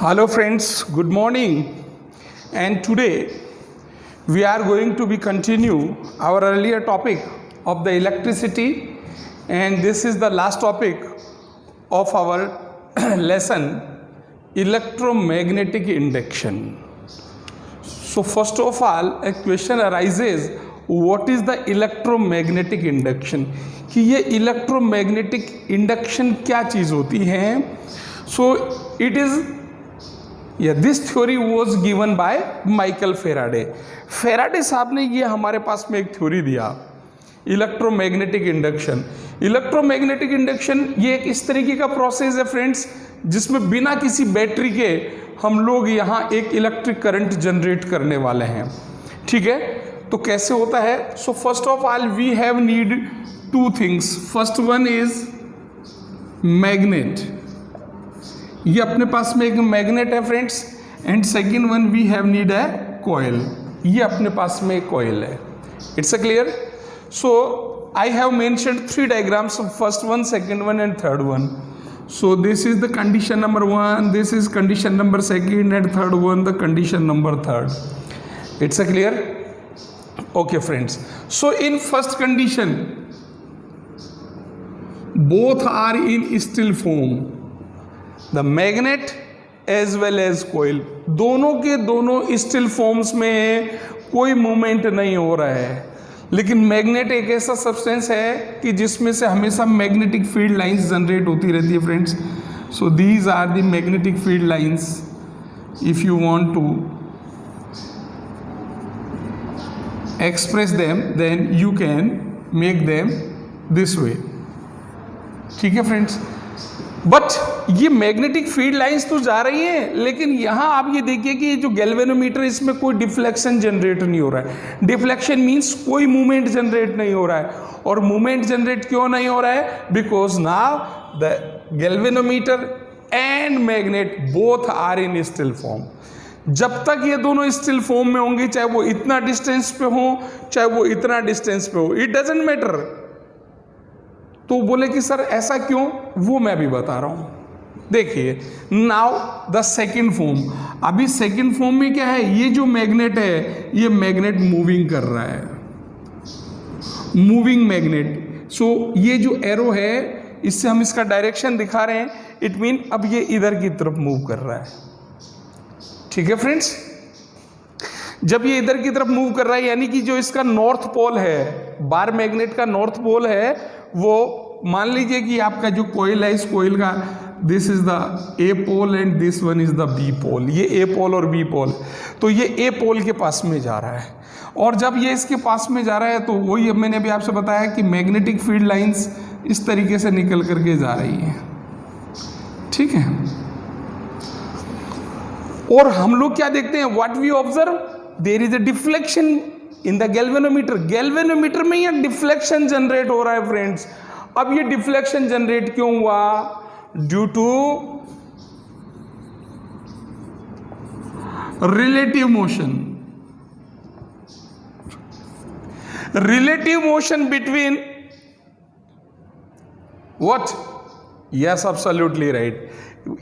Hello friends, good morning. And today we are going to be continue our earlier topic of the electricity, and this is the last topic of our lesson, electromagnetic induction. So first of all a question arises, what is the electromagnetic induction? कि ये electromagnetic induction क्या चीज़ होती है? So it is this theory was given by Michael Faraday. Faraday साहब ने ये हमारे पास में एक थ्योरी दिया, इलेक्ट्रोमैग्नेटिक इंडक्शन। इलेक्ट्रोमैग्नेटिक इंडक्शन ये एक इस तरीके का प्रोसेस है फ्रेंड्स, जिसमें बिना किसी बैटरी के हम लोग यहाँ एक इलेक्ट्रिक करंट जनरेट करने वाले हैं। ठीक है, तो कैसे होता है? So first of all we have need two things. First one is magnet, ये अपने पास में एक मैग्नेट है friends, and second one we have need है कॉइल, ये अपने पास में एक कॉइल है। It's a clear? So I have mentioned 3 diagrams, first one, second one and third one. So this is the condition number 1, this is condition number 2 and third one the condition number 3। It's a clear? Okay friends, so in first condition both are in still form, the magnet as well as coil, दोनों के दोनों still forms में है, कोई movement नहीं हो रहा है। लेकिन मैग्नेट एक ऐसा सब्सटेंस है कि जिसमें से हमेशा मैग्नेटिक फील्ड लाइंस जनरेट होती रहती है friends. So these are the magnetic field lines. If you want to express them then you can make them this way. ठीक है फ्रेंड्स, बट ये मैग्नेटिक फील्ड लाइंस तो जा रही हैं, लेकिन यहाँ आप ये देखिए कि जो गैल्वेनोमीटर, इसमें कोई डिफ्लेक्शन जनरेट नहीं हो रहा है। डिफ्लेक्शन मीन्स कोई मूवमेंट जनरेट नहीं हो रहा है। और मूवमेंट जनरेट क्यों नहीं हो रहा है? Because now the galvanometer and magnet both are in still form. जब तक ये दोनों स्टिल फॉर्म में होंगे, चाहे वो इतना डिस्टेंस पे हो चाहे वो इतना डिस्टेंस पे हो, इट डजेंट मैटर। तो बोले कि सर ऐसा क्यों, वो मैं भी बता रहा हूं। देखिए नाउ द सेकंड फॉर्म, अभी सेकंड फॉर्म में क्या है? ये जो मैग्नेट है, ये मैग्नेट मूविंग कर रहा है, मूविंग मैग्नेट। सो ये जो एरो है, इससे हम इसका डायरेक्शन दिखा रहे हैं, इट मीन अब ये इधर की तरफ मूव कर रहा है। ठीक है फ्रेंड्स, जब ये इधर की तरफ मूव कर रहा है, यानी कि जो इसका नॉर्थ पोल है, बार मैग्नेट का नॉर्थ पोल है, वो मान लीजिए कि आपका जो कोयल है, इस कोयल का this is the A pole and this one is the B pole. ये ए पोल और बी पोल, तो ये ए पोल के पास में जा रहा है। और जब ये इसके पास में जा रहा है, तो वही मैंने भी आपसे बताया कि मैग्नेटिक फील्ड लाइंस इस तरीके से निकल करके जा रही हैं। ठीक है, और हम लोग क्या देखते हैं? What we observe, there is a deflection in the galvanometer. Galvanometer में ये डिफ्लेक्शन जनरेट हो रहा है फ्रेंड्स। अब ये डिफ्लेक्शन जनरेट क्यों हुआ? Due to relative motion. Relative motion between what? Yes, absolutely right.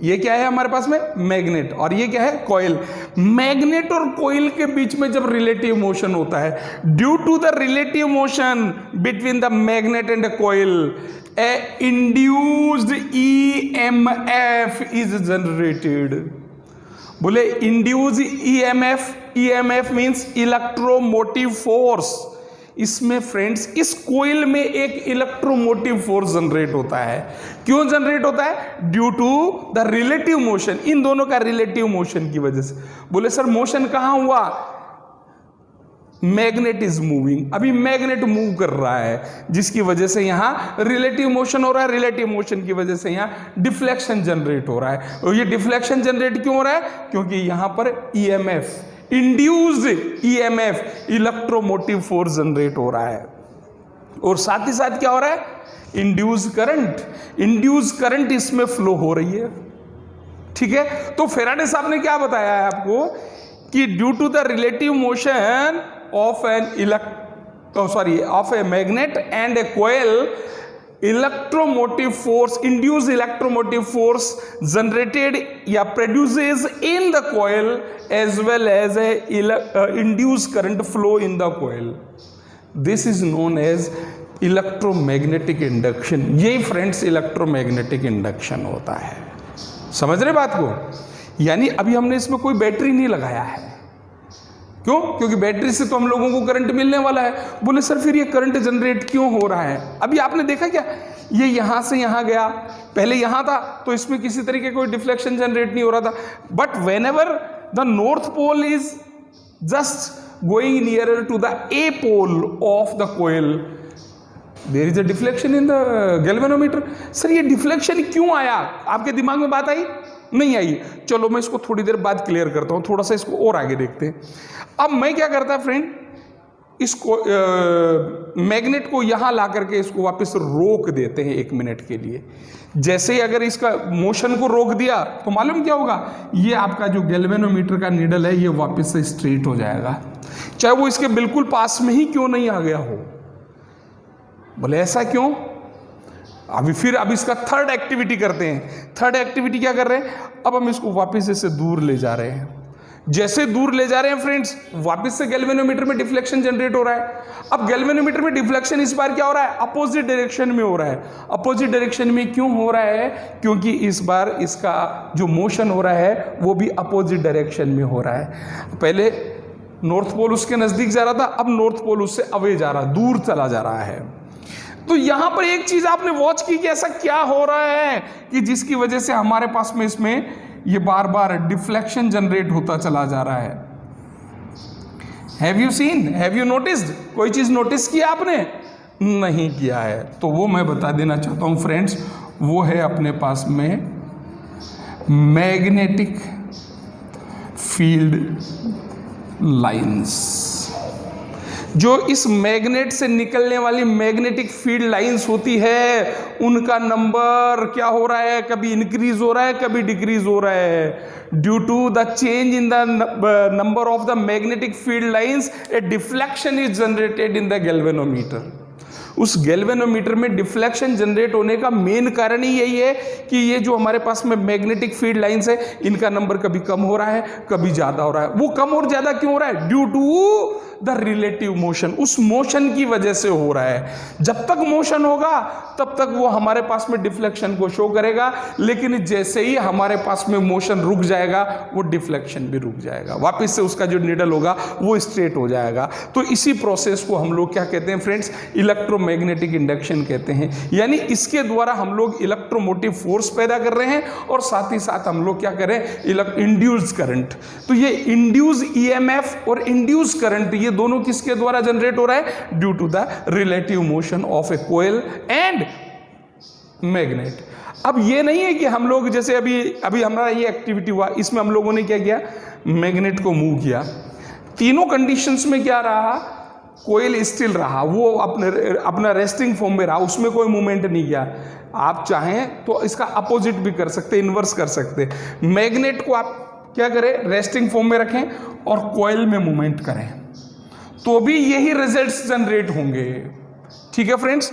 ये क्या है हमारे पास में? मैग्नेट, और ये क्या है? कॉइल। मैग्नेट और कॉइल के बीच में जब रिलेटिव मोशन होता है, due to the relative motion between the magnet and the coil, a induced EMF is generated. बोले induced EMF, EMF means electromotive force. इसमें फ्रेंड्स इस कोयल में एक इलेक्ट्रोमोटिव फोर्स जनरेट होता है। क्यों जनरेट होता है? Due to the relative motion, इन दोनों का रिलेटिव मोशन की वजह से। बोले सर मोशन कहां हुआ? मैग्नेट इज मूविंग, अभी मैग्नेट मूव कर रहा है, जिसकी वजह से यहां रिलेटिव मोशन हो रहा है। रिलेटिव मोशन की वजह से यहां डिफ्लेक्शन जनरेट हो रहा है। और ये डिफ्लेक्शन जनरेट क्यों हो रहा है? क्योंकि यहां पर EMF, induced EMF, electromotive force generate हो रहा है। और साथ ही साथ क्या हो रहा है? इंड्यूस करंट, इंड्यूस करंट इसमें फ्लो हो रही है। ठीक है, तो फेराडे साहब ने क्या बताया है आपको कि due to the relative motion of an of a magnet and a coil, electromotive force, induce electromotive force generated या produces in the coil as well as a induce current flow in the coil, this is known as electromagnetic induction. यही friends electromagnetic induction होता है। समझ रहे बात को? यानी अभी हमने इसमें कोई बैटरी नहीं लगाया है। क्यों? क्योंकि बैटरी से तो हम लोगों को करंट मिलने वाला है। बोले सर फिर ये करंट जनरेट क्यों हो रहा है? अभी आपने देखा क्या, ये यहां से यहां गया, पहले यहां था तो इसमें किसी तरीके कोई डिफ्लेक्शन जनरेट नहीं हो रहा था, but whenever the north pole is just going nearer to the A pole of the coil, there is a deflection in the galvanometer. Sir ये डिफ्लेक्शन क्यों आया? आपके दिमाग में बात आई? नहीं आई। चलो मैं इसको थोड़ी देर बाद क्लियर करता हूं, थोड़ा सा इसको और आगे देखते हैं। अब मैं क्या करता फ्रेंड, इसको मैग्नेट को यहां ला करके इसको वापस रोक देते हैं 1 मिनट के लिए। जैसे ही अगर इसका मोशन को रोक दिया तो मालूम क्या होगा, ये आपका जो गैल्वेनोमीटर का नीडल है ये वापस से स्ट्रेट हो जाएगा, चाहे वो इसके बिल्कुल पास में ही क्यों नहीं आ गया हो। बोले ऐसा क्यों? अब इसका थर्ड एक्टिविटी करते हैं। थर्ड एक्टिविटी क्या कर रहे हैं, अब हम इसको वापस से दूर ले जा रहे हैं। जैसे दूर ले जा रहे हैं फ्रेंड्स, वापस से गैल्वेनोमीटर में डिफ्लेक्शन जनरेट हो रहा है। अब गैल्वेनोमीटर में डिफ्लेक्शन इस बार क्या हो रहा है, अपोजिट डायरेक्शन में हो रहा है। अपोजिट डायरेक्शन में क्यों हो रहा है? क्योंकि इस बार इसका जो मोशन हो रहा है वो भी अपोजिट डायरेक्शन में हो रहा है। पहले नॉर्थ पोल उसके नजदीक जा रहा था, अब नॉर्थ पोल उससे अवे जा रहा, दूर चला जा रहा है। तो यहां पर एक चीज आपने वॉच की कि ऐसा क्या हो रहा है कि जिसकी वजह से हमारे पास में इसमें ये बार बार डिफ्लेक्शन जनरेट होता चला जा रहा है। Have you seen, have you noticed? कोई चीज नोटिस किया आपने? नहीं किया है, तो वो मैं बता देना चाहता हूं फ्रेंड्स, वो है अपने पास में मैग्नेटिक फील्ड लाइंस। जो इस मैग्नेट से निकलने वाली मैग्नेटिक फील्ड लाइंस होती है, उनका नंबर क्या हो रहा है, कभी इंक्रीज हो रहा है, कभी डिक्रीज हो रहा है। Due to the change in the number of the magnetic field lines, a deflection is generated in the galvanometer. उस गैल्वेनोमीटर में डिफ्लेक्शन जनरेट होने का मेन कारण ही यही है कि ये जो हमारे पास में मैग्नेटिक फील्ड लाइंस है, इनका नंबर कभी कम हो रहा है, कभी ज्यादा हो रहा है। वो कम और ज्यादा क्यों हो रहा है? Due to the relative motion, उस मोशन की वजह से हो रहा है। जब तक मोशन होगा तब तक वो हमारे पास में डिफ्लेक्शन को शो करेगा, लेकिन जैसे ही हमारे पास में मोशन रुक जाएगा वो डिफ्लेक्शन भी रुक जाएगा, वापस से उसका जो निडल होगा वो स्ट्रेट हो जाएगा। तो इसी प्रोसेस को हम लोग क्या कहते हैं फ्रेंड्स, इलेक्ट्रोमैग्नेटिक इंडक्शन कहते हैं। यानी इसके द्वारा हम लोग इलेक्ट्रोमोटिव फोर्स पैदा कर रहे हैं और साथ ही साथ हम लोग क्या करें, इंड्यूस करंट। तो ये इंड्यूस ईएमएफ और इंड्यूस करंट, ये दोनों किसके द्वारा जनरेट हो रहा है? Due to the relative motion of a coil and magnet. अब ये नहीं है कि हम लोग जैसे अभी हमारा ये एक्टिविटी हुआ, इसमें हम लोगों ने क्या किया, मैग्नेट को मूव किया। तीनों कंडीशंस में क्या रहा, कोयल स्टिल रहा, वो अपना रेस्टिंग फॉर्म में रहा, उसमें कोई मूवमेंट नहीं किया। आप चाहें तो इसका अपोजिट भी कर सकते, इन्वर्स कर सकते। मैग्नेट को आप क्या करें, रेस्टिंग फॉर्म में रखें और कोयल में मूवमेंट करें, तो भी यही रिजल्ट्स जनरेट होंगे। ठीक है फ्रेंड्स।